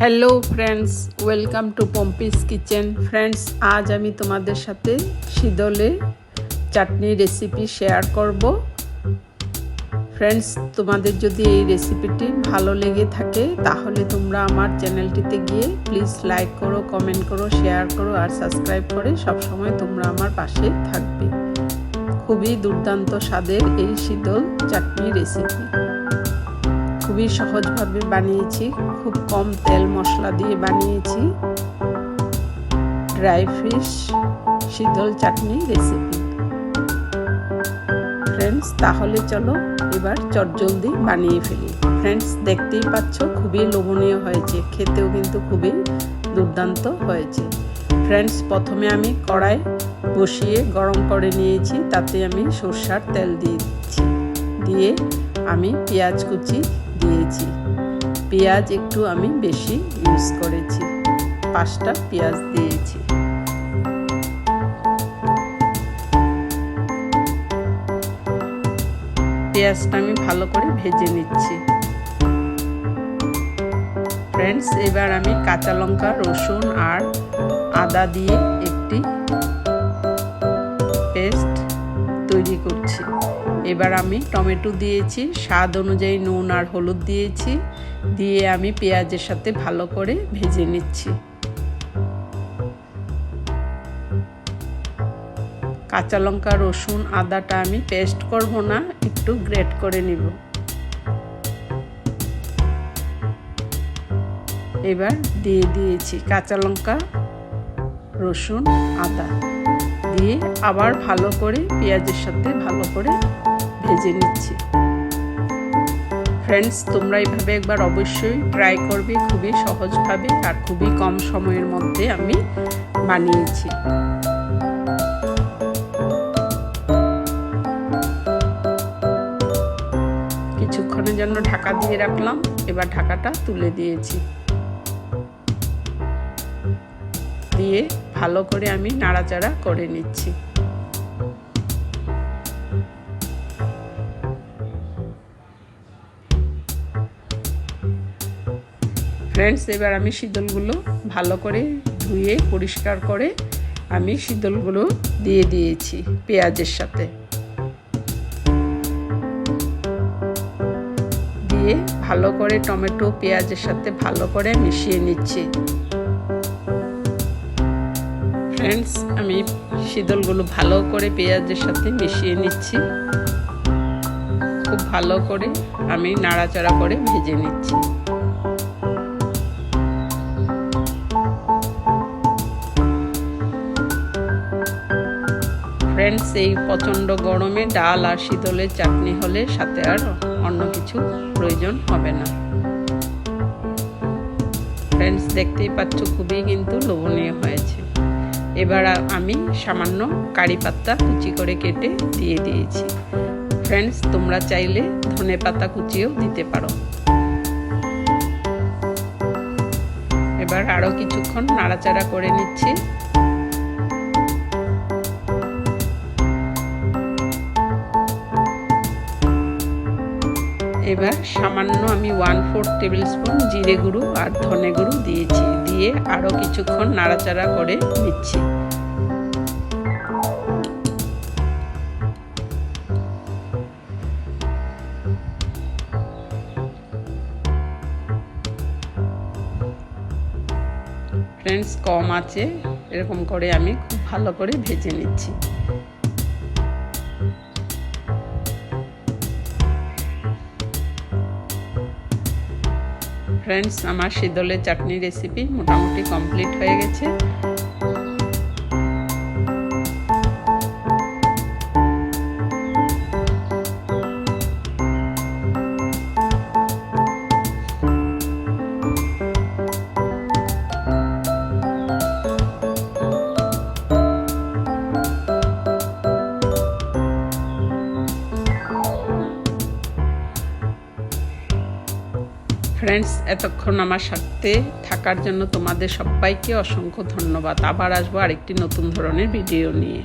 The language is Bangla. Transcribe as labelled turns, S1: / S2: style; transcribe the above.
S1: Hello friends, welcome to Pompi's kitchen. Friends, আজ আমি তোমাদের সাথে শীতলে চাটনি রেসিপি শেয়ার করব। ফ্রেন্ডস, তোমাদের যদি এই রেসিপিটি ভালো লেগে থাকে তাহলে তোমরা আমার চ্যানেলটিতে গিয়ে প্লিজ লাইক করো, কমেন্ট করো, শেয়ার করো আর সাবস্ক্রাইব করে সবসময় তোমরা আমার পাশে থাকবে। খুবই দুর্দান্ত স্বাদের এই শীতল চাটনি রেসিপি খুবই সহজভাবে বানিয়েছি, খুব কম তেল মশলা দিয়ে বানিয়েছি ড্রাই ফিশ শীতল চাটনি রেসিপি। ফ্রেন্ডস, তাহলে চলো এবার চটজলদি বানিয়ে ফেলি। ফ্রেন্ডস, দেখতেই পাচ্ছ খুবই লোভনীয় হয়েছে, খেতেও কিন্তু খুবই দুর্দান্ত হয়েছে। ফ্রেন্ডস, প্রথমে আমি কড়াই বসিয়ে গরম করে নিয়েছি, তাতে আমি সরষার তেল দিয়েছি, দিয়ে আমি পেঁয়াজ কুচি দিয়েছি। পেঁয়াজ একটু আমি বেশি ইউজ করেছি, 5টা পেঁয়াজ দিয়েছি। পেঁয়াজটা আমি ভালো করে ভেজে নিচ্ছি। ফ্রেন্ডস, এবার আমি কাঁচা লঙ্কা, রসুন আর আদা দিয়ে একটি পেস্ট তৈরি করছি। এবার আমি টমেটো দিয়েছি, স্বাদ অনুযায়ী নুন আর হলুদ দিয়েছি, দিয়ে আমি পেঁয়াজের সাথে ভালো করে ভেজে নিচ্ছি। কাঁচা লঙ্কা, রসুন, আদাটা আমি পেস্ট করব না, একটু গ্রেট করে নিব। এবার দিয়ে দিয়েছি কাঁচা লঙ্কা, রসুন, আদা দিয়ে আবার ভালো করে পেঁয়াজের সাথে ভালো করে ভেজে নিচ্ছি। ফ্রেন্ডস, তোমরা এইভাবে একবার অবশ্যই ট্রাই করবে, খুবই সহজভাবে আর খুবই কম সময়ের মধ্যে আমি বানিয়েছি। কিছুক্ষণের জন্য ঢাকা দিয়ে রাখলাম, এবার ঢাকাটা তুলে দিয়েছি, দিয়ে ভালো করে আমি নাড়াচাড়া করে নিচ্ছি। ফ্রেন্ডস, এবার আমি শীতলগুলো ভালো করে ধুয়ে পরিষ্কার করে আমি শীতলগুলো দিয়ে দিয়েছি পেঁয়াজের সাথে, দিয়ে ভালো করে টমেটো পেঁয়াজের সাথে ভালো করে মিশিয়ে নিচ্ছি। ফ্রেন্ডস, আমি শীতলগুলো ভালো করে পেঁয়াজের সাথে মিশিয়ে নিচ্ছি, খুব ভালো করে আমি নাড়াচাড়া করে ভেজে নিচ্ছি। ফ্রেন্ডস, এই প্রচণ্ড গরমে ডাল আর শীতলের চাটনি হলে সাথে আর অন্য কিছু প্রয়োজন হবে না। ফ্রেন্ডস, দেখতেই পাচ্ছ খুবই কিন্তু লোভনীয় হয়েছে। এবার আমি সামান্য কারি পাতা কুচি করে কেটে দিয়ে দিয়েছি। ফ্রেন্ডস, তোমরা চাইলে ধনে পাতা কুচিও দিতে পারো। এবার আরো কিছুক্ষণ নাড়াচাড়া করে নিচ্ছি। এবার সামান্য আমি 1/4 টেবিল স্পুন জিরে গুঁড়ো আর ধনে গুঁড়ো দিয়েছি, দিয়ে আরও কিছুক্ষণ নাড়াচাড়া করে নিচ্ছি। ফ্রেন্ডস, কম আছে এরকম করে আমি খুব ভালো করে ভেজে নিচ্ছি। ফ্রেন্ডস, আমার শীতলের চাটনি রেসিপি মোটামুটি কমপ্লিট হয়ে গেছে। ফ্রেন্ডস, এতক্ষণ আমার সাথে থাকার জন্য তোমাদের সবাইকে অসংখ্য ধন্যবাদ। আবার আসবো আরেকটি নতুন ধরনের ভিডিও নিয়ে।